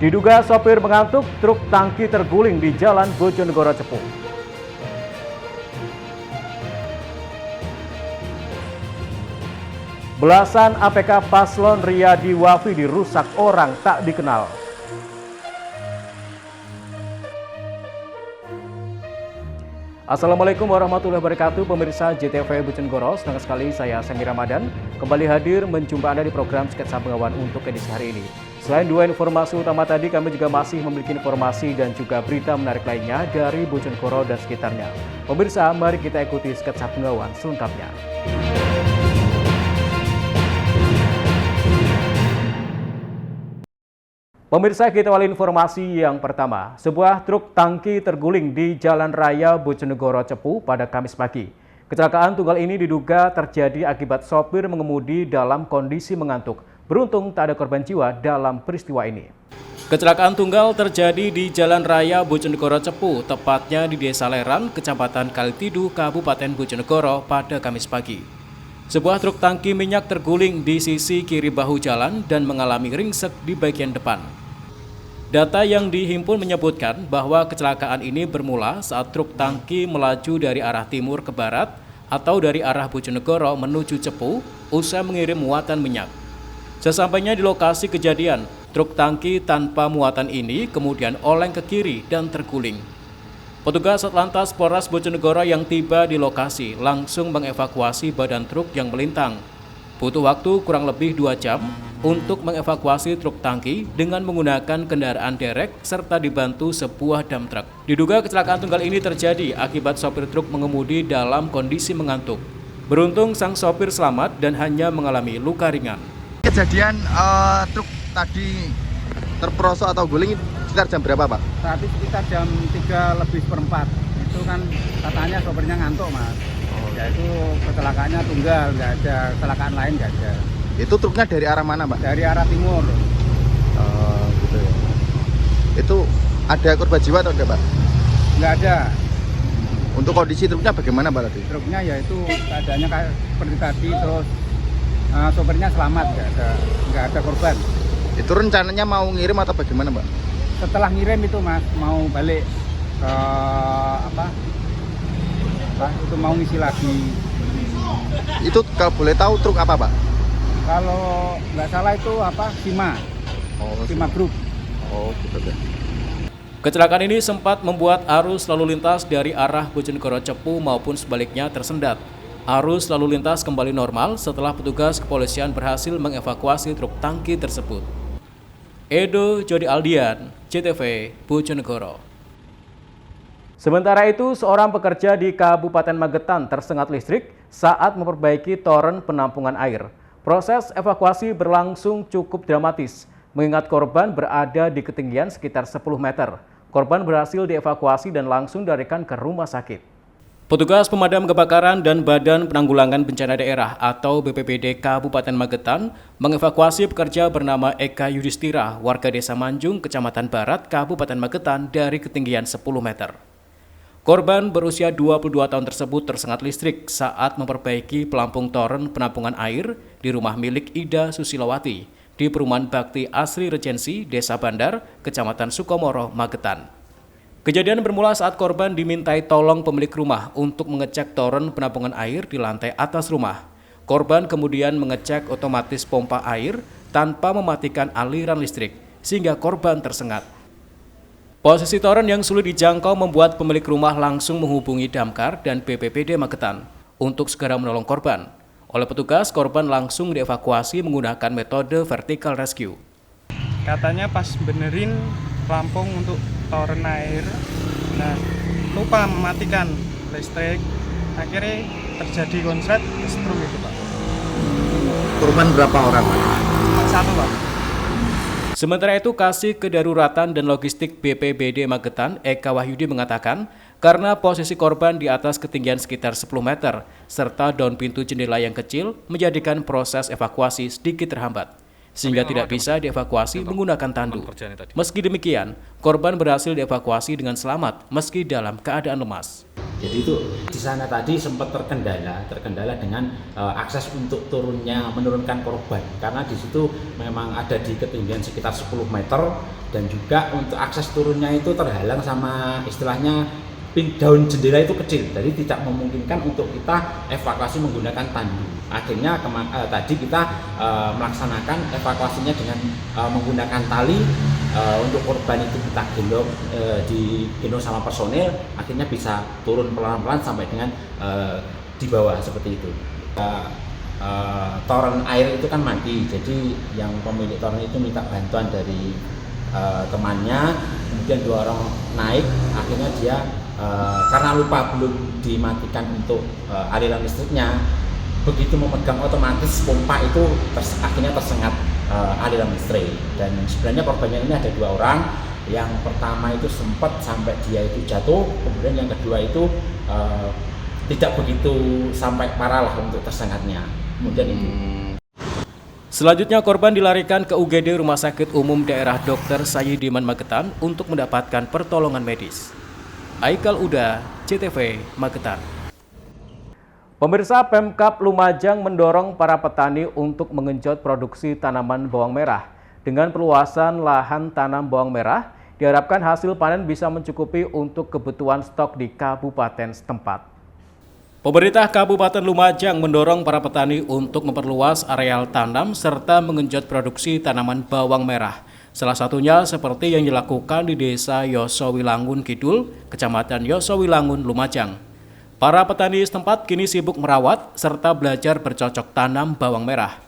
Diduga sopir mengantuk, truk tangki terguling di Jalan Bojonegoro Cepu. Belasan APK Paslon Riyadi Wafi dirusak orang tak dikenal. Assalamualaikum warahmatullahi wabarakatuh, pemirsa JTV Bojonegoro. Senang sekali saya Senggi Ramadan kembali hadir menjumpa Anda di program Sketsa Bengawan untuk edisi hari ini. Selain dua informasi utama tadi, kami juga masih memiliki informasi dan juga berita menarik lainnya dari Bojonegoro dan sekitarnya. Pemirsa, mari kita ikuti Sketsa Bengawan selengkapnya. Pemirsa, kita awali informasi yang pertama. Sebuah truk tangki terguling di Jalan Raya Bojonegoro Cepu pada Kamis pagi. Kecelakaan tunggal ini diduga terjadi akibat sopir mengemudi dalam kondisi mengantuk. Beruntung tak ada korban jiwa dalam peristiwa ini. Kecelakaan tunggal terjadi di Jalan Raya Bojonegoro Cepu, tepatnya di Desa Leran, Kecamatan Kalitidu, Kabupaten Bojonegoro pada Kamis pagi. Sebuah truk tangki minyak terguling di sisi kiri bahu jalan dan mengalami ringsek di bagian depan. Data yang dihimpun menyebutkan bahwa kecelakaan ini bermula saat truk tangki melaju dari arah timur ke barat atau dari arah Bojonegoro menuju Cepu usai mengirim muatan minyak. Sesampainya di lokasi kejadian, truk tangki tanpa muatan ini kemudian oleng ke kiri dan terguling. Petugas Satlantas Polres Bojonegoro yang tiba di lokasi langsung mengevakuasi badan truk yang melintang. Butuh waktu kurang lebih 2 jam untuk mengevakuasi truk tangki dengan menggunakan kendaraan derek serta dibantu sebuah dump truck. Diduga kecelakaan tunggal ini terjadi akibat sopir truk mengemudi dalam kondisi mengantuk. Beruntung sang sopir selamat dan hanya mengalami luka ringan. Kejadian truk tadi terperosok atau guling sekitar jam berapa, Pak? Tadi sekitar jam 3:04. Itu kan katanya sopirnya ngantuk, Mas. Ya itu kecelakaannya tunggal, nggak ada kecelakaan lain, nggak ada. Itu truknya dari arah mana, Pak? Dari arah timur. Gitu ya. Itu ada korban jiwa atau enggak, Pak? Nggak ada. Untuk kondisi truknya bagaimana, Pak, tadi? Truknya ya itu keadaannya kayak seperti tadi, terus sopirnya selamat, nggak ada korban. Itu rencananya mau ngirim atau bagaimana, Pak? Setelah ngirim itu, Mas, mau balik ke itu mau ngisi lagi. Itu kalau boleh tahu truk apa, Pak? Kalau nggak salah itu Sima. Sima Group. Gitu ya. Kecelakaan ini sempat membuat arus lalu lintas dari arah Bojonegoro Cepu maupun sebaliknya tersendat. Arus lalu lintas kembali normal setelah petugas kepolisian berhasil mengevakuasi truk tangki tersebut. Edo Jody Aldian, JTV Bojonegoro. Sementara itu, seorang pekerja di Kabupaten Magetan tersengat listrik saat memperbaiki toren penampungan air. Proses evakuasi berlangsung cukup dramatis, mengingat korban berada di ketinggian sekitar 10 meter. Korban berhasil dievakuasi dan langsung dilarikan ke rumah sakit. Petugas pemadam kebakaran dan Badan Penanggulangan Bencana Daerah atau BPBD Kabupaten Magetan mengevakuasi pekerja bernama Eka Yudhistira, warga Desa Manjung, Kecamatan Barat, Kabupaten Magetan dari ketinggian 10 meter. Korban berusia 22 tahun tersebut tersengat listrik saat memperbaiki pelampung toren penampungan air di rumah milik Ida Susilowati di Perumahan Bakti Asri Regensi, Desa Bandar, Kecamatan Sukomoro, Magetan. Kejadian bermula saat korban dimintai tolong pemilik rumah untuk mengecek toren penampungan air di lantai atas rumah. Korban kemudian mengecek otomatis pompa air tanpa mematikan aliran listrik, sehingga korban tersengat. Posisi toren yang sulit dijangkau membuat pemilik rumah langsung menghubungi Damkar dan BPBD Magetan untuk segera menolong korban. Oleh petugas, korban langsung dievakuasi menggunakan metode vertical rescue. Katanya pas benerin pelampung untuk toren air, lupa mematikan listrik, akhirnya terjadi konslet kesetrum itu, Pak. Korban berapa orang, Pak? Cuma 1, Pak. Sementara itu, Kasih Kedaruratan dan Logistik BPBD Magetan, Eka Wahyudi mengatakan, karena posisi korban di atas ketinggian sekitar 10 meter, serta daun pintu jendela yang kecil, menjadikan proses evakuasi sedikit terhambat, sehingga tidak bisa dievakuasi menggunakan tandu. Meski demikian, korban berhasil dievakuasi dengan selamat meski dalam keadaan lemas. Jadi itu di sana tadi sempat terkendala dengan akses untuk menurunkan korban, karena di situ memang ada di ketinggian sekitar 10 meter, dan juga untuk akses turunnya itu terhalang sama istilahnya daun jendela itu kecil, jadi tidak memungkinkan untuk kita evakuasi menggunakan tandu. Akhirnya tadi kita melaksanakan evakuasinya dengan menggunakan tali. Untuk korban itu kita digendong sama personil, akhirnya bisa turun pelan-pelan sampai dengan di bawah seperti itu. Toren air itu kan mati, jadi yang pemilik toren itu minta bantuan dari temannya, kemudian 2 orang naik, akhirnya dia karena lupa belum dimatikan untuk aliran listriknya, begitu memegang otomatis pompa itu akhirnya tersengat aliran listrik. Dan sebenarnya korbannya ini ada 2 orang. Yang pertama itu sempat sampai dia itu jatuh, kemudian yang kedua itu tidak begitu sampai parah lah untuk tersengatnya. Kemudian itu. Selanjutnya korban dilarikan ke UGD Rumah Sakit Umum Daerah Dr. Sayyidiman Magetan untuk mendapatkan pertolongan medis. Aikal Uda, CTV, Magetan. Pemirsa, Pemkab Lumajang mendorong para petani untuk mengenjot produksi tanaman bawang merah. Dengan perluasan lahan tanam bawang merah, diharapkan hasil panen bisa mencukupi untuk kebutuhan stok di kabupaten setempat. Pemerintah Kabupaten Lumajang mendorong para petani untuk memperluas areal tanam serta mengenjot produksi tanaman bawang merah. Salah satunya seperti yang dilakukan di Desa Yosowilangun Kidul, Kecamatan Yosowilangun, Lumajang. Para petani setempat kini sibuk merawat serta belajar bercocok tanam bawang merah.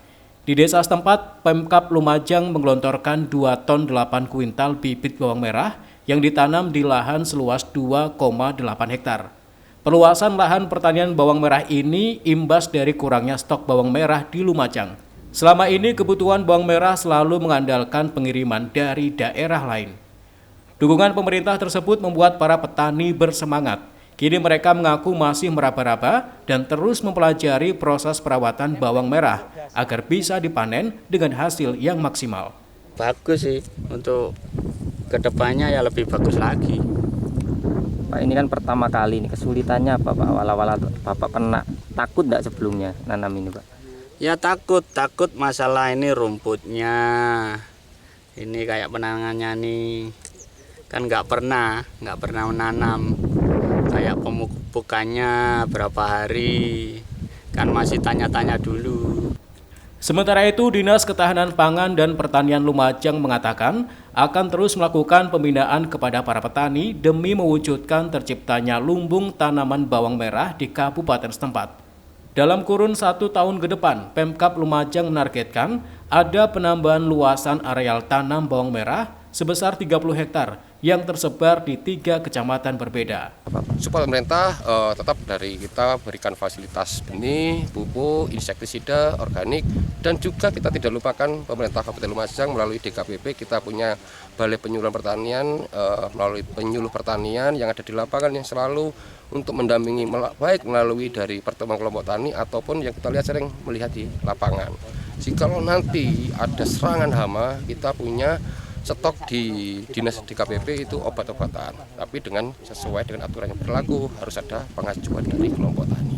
Di desa setempat, Pemkab Lumajang menggelontorkan 2 ton 8 kuintal bibit bawang merah yang ditanam di lahan seluas 2,8 hektar. Perluasan lahan pertanian bawang merah ini imbas dari kurangnya stok bawang merah di Lumajang. Selama ini kebutuhan bawang merah selalu mengandalkan pengiriman dari daerah lain. Dukungan pemerintah tersebut membuat para petani bersemangat. Kini mereka mengaku masih meraba-raba dan terus mempelajari proses perawatan bawang merah agar bisa dipanen dengan hasil yang maksimal. Bagus sih, untuk kedepannya ya lebih bagus lagi. Pak, ini kan pertama kali nih, kesulitannya apa Pak? Awal-awal Bapak pernah takut enggak sebelumnya nanam ini Pak? Ya takut masalah ini rumputnya. Ini kayak penanganannya nih, kan nggak pernah menanam. Kayak pemupukannya berapa hari, kan masih tanya-tanya dulu. Sementara itu, Dinas Ketahanan Pangan dan Pertanian Lumajang mengatakan akan terus melakukan pembinaan kepada para petani demi mewujudkan terciptanya lumbung tanaman bawang merah di kabupaten setempat. Dalam kurun 1 tahun ke depan, Pemkab Lumajang menargetkan ada penambahan luasan areal tanam bawang merah sebesar 30 hektar yang tersebar di 3 kecamatan berbeda. Support pemerintah tetap dari kita berikan fasilitas benih, pupuk, insektisida, organik, dan juga kita tidak lupakan pemerintah Kabupaten Lumajang melalui DKPP kita punya Balai Penyuluhan Pertanian, melalui penyuluh pertanian yang ada di lapangan yang selalu untuk mendampingi baik melalui dari pertemuan kelompok tani ataupun yang kita lihat sering melihat di lapangan. Jikalau nanti ada serangan hama, kita punya stok di Dinas DKPP itu obat-obatan, tapi sesuai dengan aturan yang berlaku harus ada pengajuan dari kelompok tani.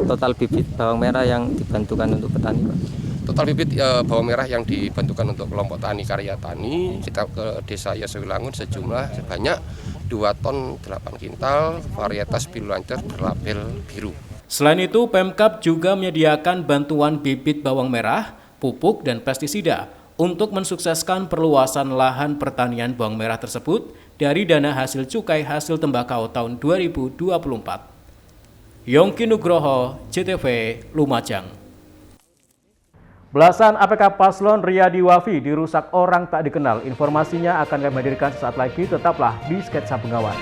Total bibit bawang merah yang dibantukan untuk petani Pak? Total bibit bawang merah yang dibantukan untuk kelompok tani karya tani kita ke Desa Yosowilangun sejumlah sebanyak 2 ton 8 kintal varietas biru lancer berlabel biru. Selain itu, Pemkab juga menyediakan bantuan bibit bawang merah, pupuk, dan pestisida untuk mensukseskan perluasan lahan pertanian bawang merah tersebut dari dana hasil cukai hasil tembakau tahun 2024. Yongki Nugroho, CTV, Lumajang. Belasan APK Paslon Riyadi Wafi dirusak orang tak dikenal. Informasinya akan kami hadirkan sesaat lagi. Tetaplah di Sketsa Pengawan.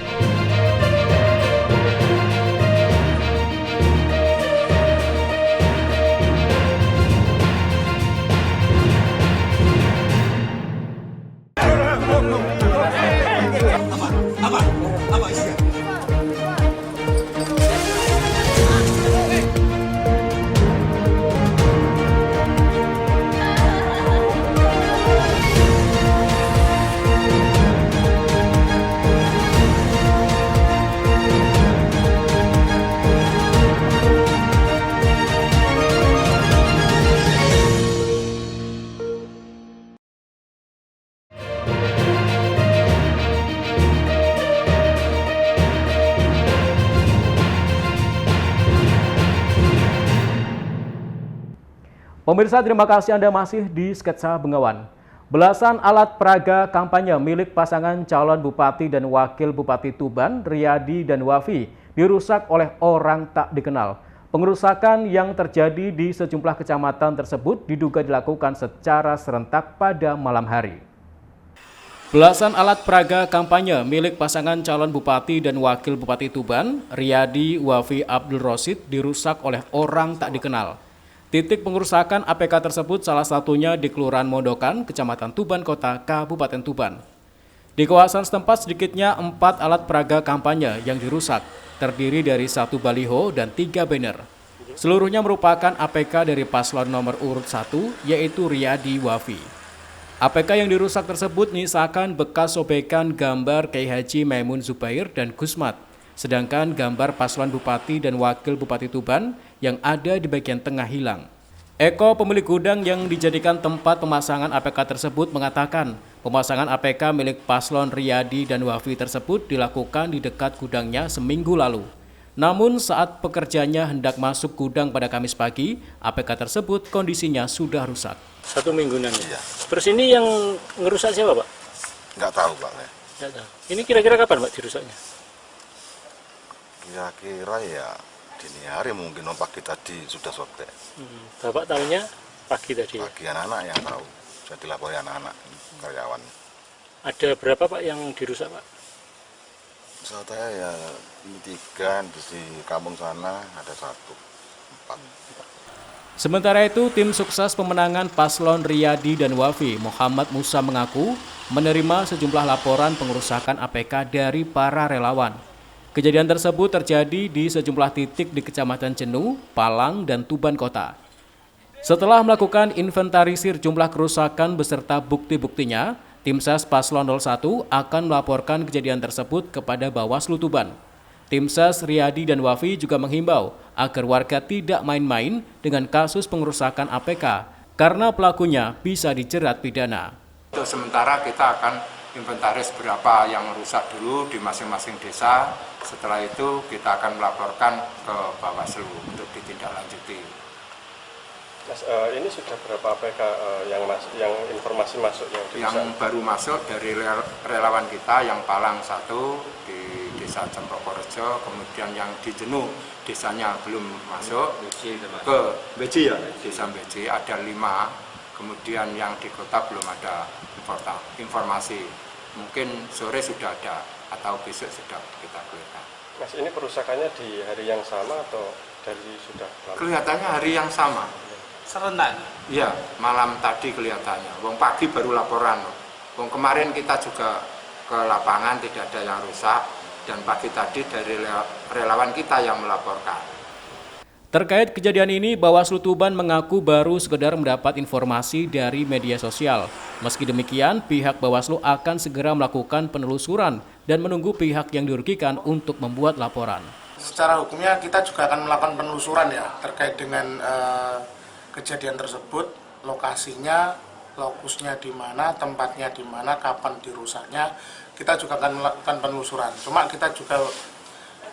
Pemirsa, terima kasih Anda masih di Sketsa Bengawan. Belasan alat peraga kampanye milik pasangan calon Bupati dan Wakil Bupati Tuban, Riyadi dan Wafi, dirusak oleh orang tak dikenal. Pengerusakan yang terjadi di sejumlah kecamatan tersebut diduga dilakukan secara serentak pada malam hari. Belasan alat peraga kampanye milik pasangan calon Bupati dan Wakil Bupati Tuban, Riyadi Wafi Abdul Rosid, dirusak oleh orang tak dikenal. Titik pengerusakan APK tersebut salah satunya di Kelurahan Mondokan, Kecamatan Tuban Kota, Kabupaten Tuban. Di kawasan setempat sedikitnya 4 alat peraga kampanye yang dirusak, terdiri dari 1 baliho dan 3 banner. Seluruhnya merupakan APK dari paslon nomor urut 1, yaitu Riyadi Wafi. APK yang dirusak tersebut menyisakan bekas sobekan gambar Kyai Haji Maimun Zubair dan Gusmat, sedangkan gambar paslon Bupati dan Wakil Bupati Tuban yang ada di bagian tengah hilang. Eko, pemilik gudang yang dijadikan tempat pemasangan APK tersebut, mengatakan pemasangan APK milik paslon Riyadi dan Wafi tersebut dilakukan di dekat gudangnya seminggu lalu. Namun saat pekerjanya hendak masuk gudang pada Kamis pagi, APK tersebut kondisinya sudah rusak. 1 mingguan ya? Iya. Terus ini yang ngerusak siapa, Pak? Nggak tahu, Pak. Nggak tahu. Ini kira-kira kapan, Pak, dirusaknya? Kira-kira ya dini hari mungkin pagi tadi sudah sobek. Bapak tahunya pagi tadi ya? Pagi anak-anak yang tahu, sudah dilapori anak-anak karyawan. Ada berapa, Pak, yang dirusak, Pak? Saya ya 3, di kampung sana ada 1, 4. Sementara itu, tim sukses pemenangan paslon Riyadi dan Wafi, Muhammad Musa, mengaku menerima sejumlah laporan pengerusakan APK dari para relawan. Kejadian tersebut terjadi di sejumlah titik di Kecamatan Jenuh, Palang, dan Tuban Kota. Setelah melakukan inventarisir jumlah kerusakan beserta bukti-buktinya, tim ses Paslon 01 akan melaporkan kejadian tersebut kepada Bawaslu Tuban. Tim ses Riyadi dan Wafi juga menghimbau agar warga tidak main-main dengan kasus pengerusakan APK karena pelakunya bisa dijerat pidana. Untuk sementara kita akan inventaris berapa yang rusak dulu di masing-masing desa. Setelah itu kita akan melaporkan ke Bawaslu untuk ditindaklanjuti. Mas, ini sudah berapa APK yang informasi masuk yang baru masuk dari relawan kita yang Palang 1 di Desa Cemprokorejo, kemudian yang di Jenuh desanya belum masuk ke Beji ya, Desa Beji ada 5, kemudian yang di kota belum ada informasi. Mungkin sore sudah ada atau besok sudah kita kelihatan. Mas, ini kerusakannya di hari yang sama atau dari sudah lama? Kelihatannya hari yang sama. Serentak? Iya, malam tadi kelihatannya. Wong pagi baru laporan. Wong kemarin kita juga ke lapangan tidak ada yang rusak dan pagi tadi dari relawan kita yang melaporkan. Terkait kejadian ini, Bawaslu Tuban mengaku baru sekedar mendapat informasi dari media sosial. Meski demikian, pihak Bawaslu akan segera melakukan penelusuran dan menunggu pihak yang dirugikan untuk membuat laporan. Secara hukumnya kita juga akan melakukan penelusuran ya terkait dengan kejadian tersebut, lokasinya, lokusnya di mana, tempatnya di mana, kapan dirusaknya. Kita juga akan melakukan penelusuran. Cuma kita juga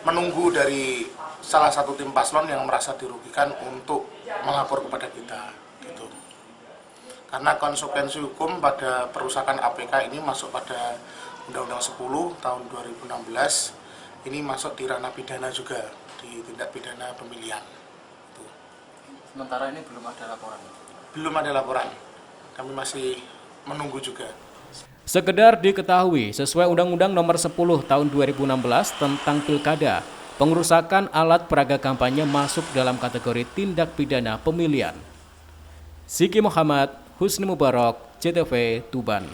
menunggu dari salah satu tim paslon yang merasa dirugikan untuk melapor kepada kita gitu. Karena konsekuensi hukum pada perusakan APK ini masuk pada Undang-Undang 10 tahun 2016, ini masuk di ranah pidana juga, di tindak pidana pemilihan gitu. Sementara ini belum ada laporan? Belum ada laporan, kami masih menunggu juga. Sekedar diketahui, sesuai Undang-Undang Nomor 10 Tahun 2016 tentang Pilkada, pengerusakan alat peraga kampanye masuk dalam kategori tindak pidana pemilihan. Siki Muhammad, Husni Mubarak, CTV Tuban.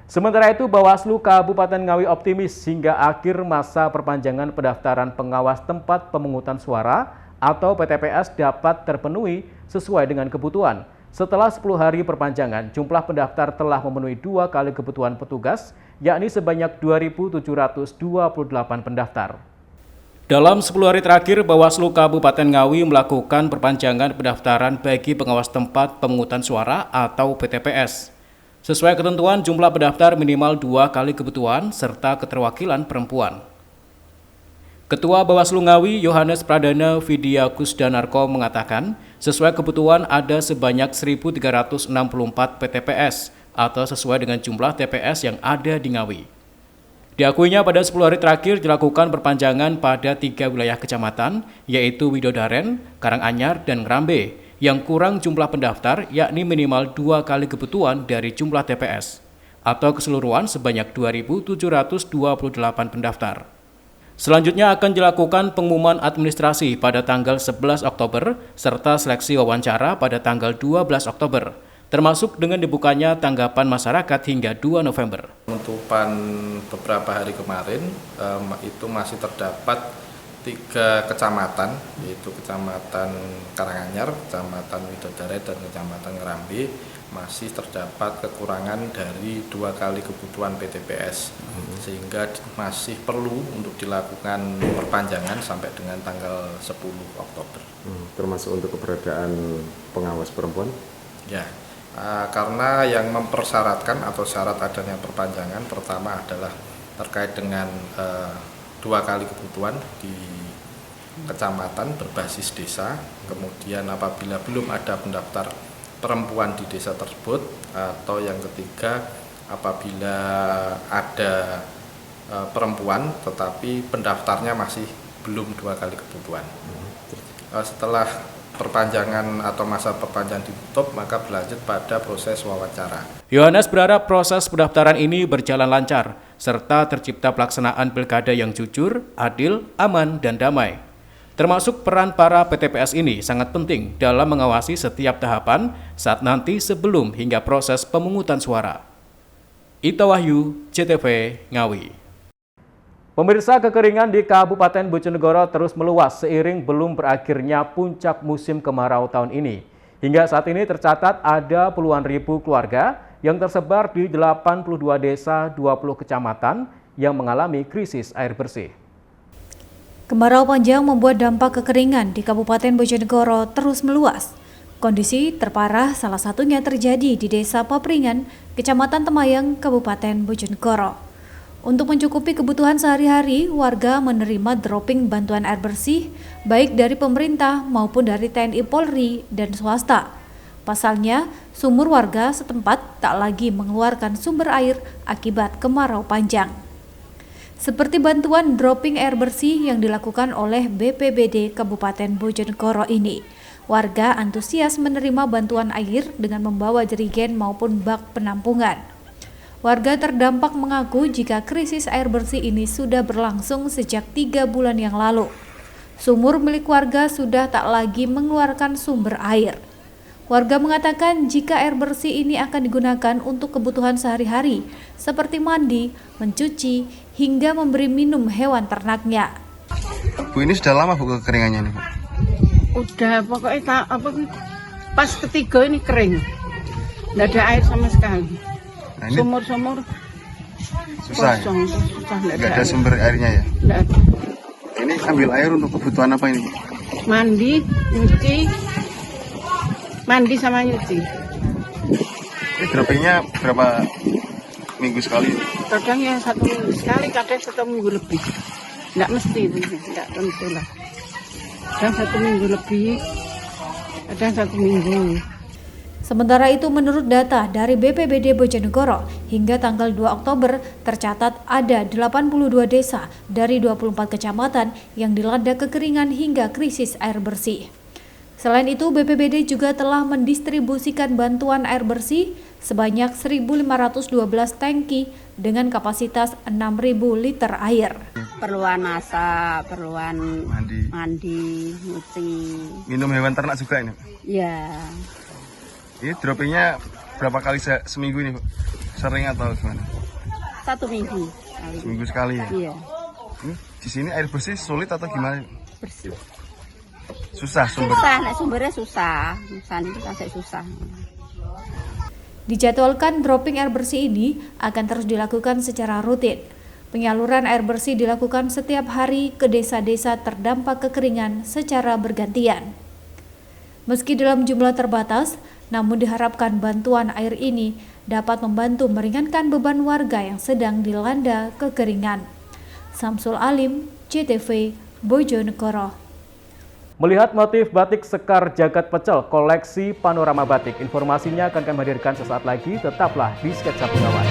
Sementara itu, Bawaslu Kabupaten Ngawi optimis hingga akhir masa perpanjangan pendaftaran pengawas tempat pemungutan suara atau PTPS dapat terpenuhi sesuai dengan kebutuhan. Setelah 10 hari perpanjangan, jumlah pendaftar telah memenuhi 2 kali kebutuhan petugas, yakni sebanyak 2.728 pendaftar. Dalam 10 hari terakhir, Bawaslu Kabupaten Ngawi melakukan perpanjangan pendaftaran bagi pengawas tempat pemungutan suara atau PTPS. Sesuai ketentuan, jumlah pendaftar minimal 2 kali kebutuhan serta keterwakilan perempuan. Ketua Bawaslu Ngawi Yohanes Pradana Vidya Kusdanarko mengatakan, sesuai kebutuhan ada sebanyak 1.364 PTPS atau sesuai dengan jumlah TPS yang ada di Ngawi. Diakuinya pada 10 hari terakhir dilakukan perpanjangan pada 3 wilayah kecamatan, yaitu Widodaren, Karanganyar, dan Ngrambe, yang kurang jumlah pendaftar yakni minimal 2 kali kebutuhan dari jumlah TPS, atau keseluruhan sebanyak 2.728 pendaftar. Selanjutnya akan dilakukan pengumuman administrasi pada tanggal 11 Oktober serta seleksi wawancara pada tanggal 12 Oktober, termasuk dengan dibukanya tanggapan masyarakat hingga 2 November. Penutupan beberapa hari kemarin itu masih terdapat 3 kecamatan, yaitu Kecamatan Karanganyar, Kecamatan Widodaren, dan Kecamatan Ngrambe, masih terdapat kekurangan dari 2 kali kebutuhan PTPS, sehingga masih perlu untuk dilakukan perpanjangan sampai dengan tanggal 10 Oktober. Termasuk untuk keberadaan pengawas perempuan? Ya, karena yang mempersyaratkan atau syarat adanya perpanjangan pertama adalah terkait dengan 2 kali kebutuhan di kecamatan berbasis desa, kemudian apabila belum ada pendaftar perempuan di desa tersebut, atau yang ketiga apabila ada perempuan tetapi pendaftarnya masih belum 2 kali kebutuhan. Setelah perpanjangan atau masa perpanjangan ditutup, maka berlanjut pada proses wawancara. Yohanes berharap proses pendaftaran ini berjalan lancar, serta tercipta pelaksanaan pilkada yang jujur, adil, aman, dan damai. Termasuk peran para PTPS ini sangat penting dalam mengawasi setiap tahapan saat nanti sebelum hingga proses pemungutan suara. Ita Wahyu, CTV, Ngawi. Pemirsa, kekeringan di Kabupaten Bojonegoro terus meluas seiring belum berakhirnya puncak musim kemarau tahun ini. Hingga saat ini tercatat ada puluhan ribu keluarga yang tersebar di 82 desa 20 kecamatan yang mengalami krisis air bersih. Kemarau panjang membuat dampak kekeringan di Kabupaten Bojonegoro terus meluas. Kondisi terparah salah satunya terjadi di Desa Papringan, Kecamatan Temayang, Kabupaten Bojonegoro. Untuk mencukupi kebutuhan sehari-hari, warga menerima dropping bantuan air bersih baik dari pemerintah maupun dari TNI Polri dan swasta. Pasalnya, sumur warga setempat tak lagi mengeluarkan sumber air akibat kemarau panjang. Seperti bantuan dropping air bersih yang dilakukan oleh BPBD Kabupaten Bojonegoro ini. Warga antusias menerima bantuan air dengan membawa jerigen maupun bak penampungan. Warga terdampak mengaku jika krisis air bersih ini sudah berlangsung sejak 3 bulan yang lalu. Sumur milik warga sudah tak lagi mengeluarkan sumber air. Warga mengatakan jika air bersih ini akan digunakan untuk kebutuhan sehari-hari seperti mandi, mencuci, hingga memberi minum hewan ternaknya. Bu, ini sudah lama Bu kekeringannya nih, Bu? Udah, pokoknya pas ketiga ini kering. Nggak ada air sama sekali. Nah, ini sumur-sumur susah kosong, ya? susah, nggak ada sumber airnya ya? Nggak ada. Ini ambil air untuk kebutuhan apa ini? Mandi, nyuci, mandi sama nyuci. Ini droppingnya berapa minggu sekali? Kadang ya 1 minggu sekali, kadang 1 minggu lebih. Nggak mesti, nggak tentu lah. Kadang 1 minggu lebih, kadang 1 minggu. Sementara itu, menurut data dari BPBD Bojonegoro, hingga tanggal 2 Oktober tercatat ada 82 desa dari 24 kecamatan yang dilanda kekeringan hingga krisis air bersih. Selain itu, BPBD juga telah mendistribusikan bantuan air bersih sebanyak 1.512 tangki dengan kapasitas 6.000 liter air. Perluan masak, perluan mandi, nyuci. Minum hewan ternak juga ini? Ya. Ini droppingnya berapa kali seminggu ini, Bu? Sering atau gimana? 1 minggu. Seminggu sekali ya? Iya. Di sini air bersih sulit atau gimana? Bersih. Susah sumber? Susah, sumbernya susah. Susah. Dijadwalkan dropping air bersih ini akan terus dilakukan secara rutin. Penyaluran air bersih dilakukan setiap hari ke desa-desa terdampak kekeringan secara bergantian. Meski dalam jumlah terbatas, namun diharapkan bantuan air ini dapat membantu meringankan beban warga yang sedang dilanda kekeringan. Samsul Alim, CTV, Bojonegoro. Melihat motif batik Sekar Jagat Pecel koleksi Panorama Batik, informasinya akan kami hadirkan sesaat lagi. Tetaplah di Sketsa Bengawan.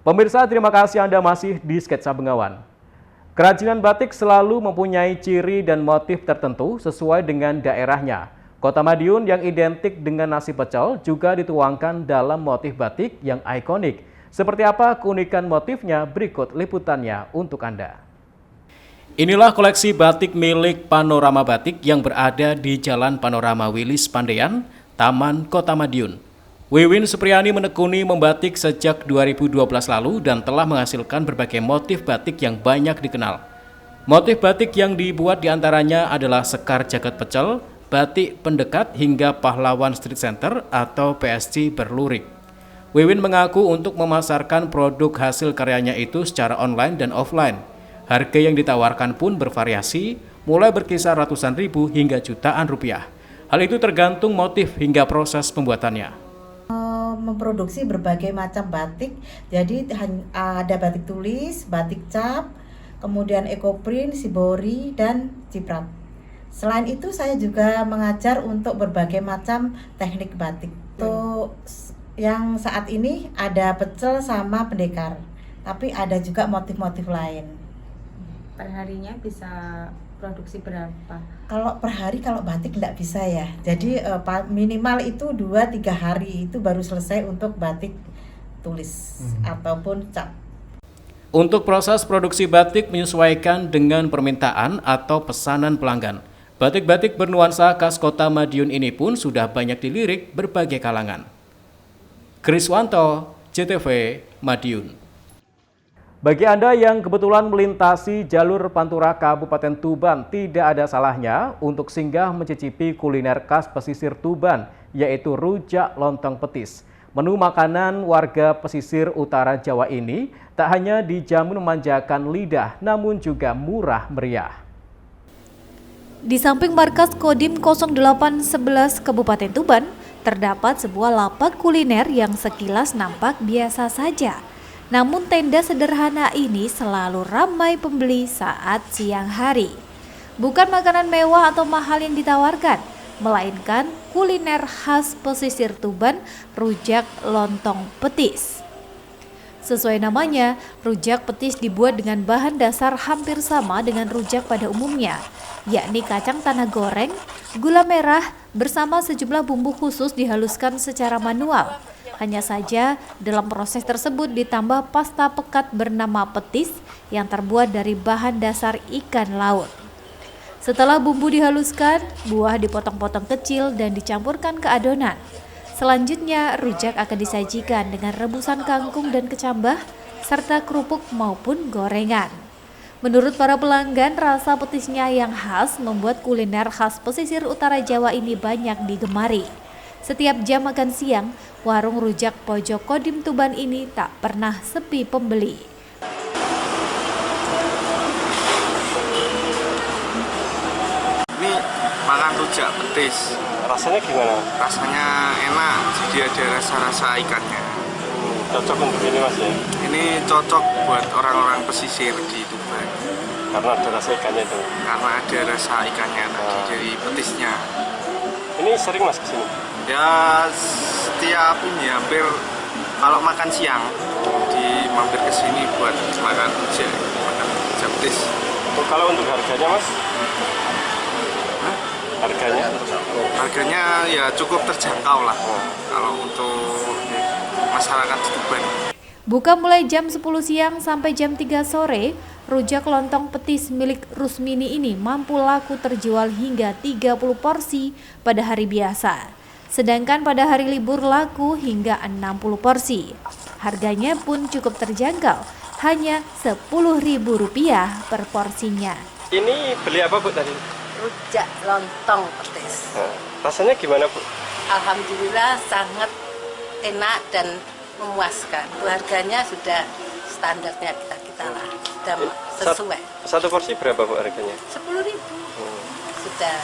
Pemirsa, terima kasih Anda masih di Sketsa Bengawan. Kerajinan batik selalu mempunyai ciri dan motif tertentu sesuai dengan daerahnya. Kota Madiun yang identik dengan nasi pecel juga dituangkan dalam motif batik yang ikonik. Seperti apa keunikan motifnya? Berikut liputannya untuk Anda. Inilah koleksi batik milik Panorama Batik yang berada di Jalan Panorama Wilis Pandean, Taman Kota Madiun. Wiwin Supriyani menekuni membatik sejak 2012 lalu dan telah menghasilkan berbagai motif batik yang banyak dikenal. Motif batik yang dibuat diantaranya adalah Sekar Jagat Pecel, batik pendekat hingga pahlawan street center atau PSG berlurik. Wiwin mengaku untuk memasarkan produk hasil karyanya itu secara online dan offline. Harga yang ditawarkan pun bervariasi, mulai berkisar ratusan ribu hingga jutaan rupiah. Hal itu tergantung motif hingga proses pembuatannya. Memproduksi berbagai macam batik, jadi ada batik tulis, batik cap, kemudian ekoprint, shibori, dan ciprat. Selain itu saya juga mengajar untuk berbagai macam teknik batik. Untuk yang saat ini ada pecel sama pendekar, tapi ada juga motif-motif lain. Perharinya bisa produksi berapa? Kalau per hari kalau batik tidak bisa ya. Jadi minimal itu 2-3 hari itu baru selesai untuk batik tulis ataupun cap. Untuk proses produksi batik menyesuaikan dengan permintaan atau pesanan pelanggan. Batik-batik bernuansa khas Kota Madiun ini pun sudah banyak dilirik berbagai kalangan. Kriswanto, CTV, Madiun. Bagi Anda yang kebetulan melintasi jalur Pantura Kabupaten Tuban, tidak ada salahnya untuk singgah mencicipi kuliner khas pesisir Tuban, yaitu rujak lontong petis. Menu makanan warga pesisir utara Jawa ini tak hanya dijamin memanjakan lidah, namun juga murah meriah. Di samping markas Kodim 0811 Kabupaten Tuban, terdapat sebuah lapak kuliner yang sekilas nampak biasa saja. Namun tenda sederhana ini selalu ramai pembeli saat siang hari. Bukan makanan mewah atau mahal yang ditawarkan, melainkan kuliner khas pesisir Tuban, rujak lontong petis. Sesuai namanya, rujak petis dibuat dengan bahan dasar hampir sama dengan rujak pada umumnya, yakni kacang tanah goreng, gula merah, bersama sejumlah bumbu khusus dihaluskan secara manual. Hanya saja dalam proses tersebut ditambah pasta pekat bernama petis yang terbuat dari bahan dasar ikan laut. Setelah bumbu dihaluskan, buah dipotong-potong kecil dan dicampurkan ke adonan. Selanjutnya, rujak akan disajikan dengan rebusan kangkung dan kecambah, serta kerupuk maupun gorengan. Menurut para pelanggan, rasa petisnya yang khas membuat kuliner khas pesisir utara Jawa ini banyak digemari. Setiap jam makan siang, warung rujak pojok Kodim Tuban ini tak pernah sepi pembeli. Ini makan rujak petis. Rasanya gimana? Rasanya enak, jadi ada rasa-rasa ikannya. Cocok untuk ini mas ya? Ini cocok buat orang-orang pesisir di Tuban. Karena ada rasa ikannya itu? Karena ada rasa ikannya tadi, dari petisnya. Ini sering mas kesini? Ya setiap ini hampir kalau makan siang mampir ke sini buat makan rujak petis. Kalau untuk harganya mas? Harganya? Harganya ya cukup terjangkau lah kalau untuk masyarakat Tuban. Buka mulai jam 10 siang sampai jam 3 sore, rujak lontong petis milik Rusmini ini mampu laku terjual hingga 30 porsi pada hari biasa. Sedangkan pada hari libur laku hingga 60 porsi. Harganya pun cukup terjangkau, hanya Rp10.000 per porsinya. Ini beli apa Bu tadi? Rujak lontong petis. Rasanya gimana Bu? Alhamdulillah sangat enak dan memuaskan. Harganya sudah standarnya kita lah, sudah sesuai. Satu porsi berapa Bu harganya? 10.000. Sudah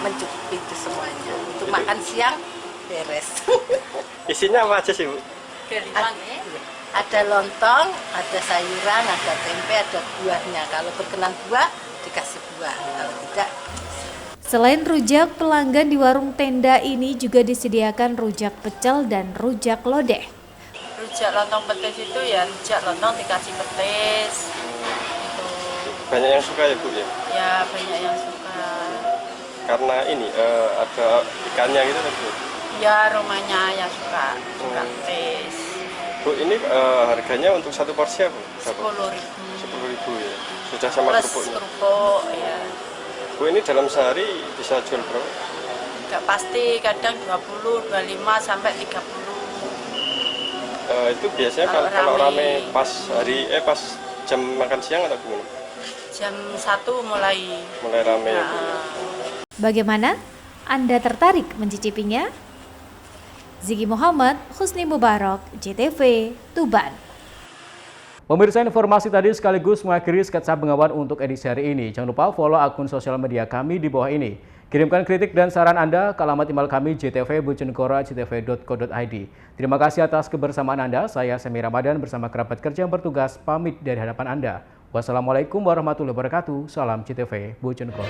mencukupi itu semuanya. Untuk makan siang beres. Isinya apa aja sih Bu? Ada lontong, ada sayuran, ada tempe, ada buahnya. Kalau berkenan buah dikasih buah, kalau tidak. Selain rujak, pelanggan di warung tenda ini juga disediakan rujak pecel dan rujak lodeh. Rujak lontong petis itu ya rujak lontong dikasih petis. Itu. Banyak yang suka ya Bu ya? Ya banyak yang suka. Karena ini ada ikannya gitu kan Bu? Ya rumahnya yang suka petis. Bu ini harganya untuk satu porsi apa? 10.000. 10.000 ya. Sudah sama plus kerupuknya. Kerupuk ya. Bu ini dalam sehari bisa jual berapa? Enggak pasti, kadang 20, 25 sampai 30. Itu biasanya kalau rame pas jam makan siang atau gimana? Jam 1 mulai rame ya. Bagaimana? Anda tertarik mencicipinya? Ziki Muhammad, Husni Mubarak, JTV, Tuban. Pemirsa, informasi tadi sekaligus mengakhiri sketsa Bengawan untuk edisi hari ini. Jangan lupa follow akun sosial media kami di bawah ini. Kirimkan kritik dan saran Anda ke alamat email kami jtv.bojonegoro@jtv.co.id. Terima kasih atas kebersamaan Anda. Saya Semi Ramadan bersama kerabat kerja yang bertugas pamit dari hadapan Anda. Wassalamualaikum warahmatullahi wabarakatuh. Salam JTV Bojonegoro.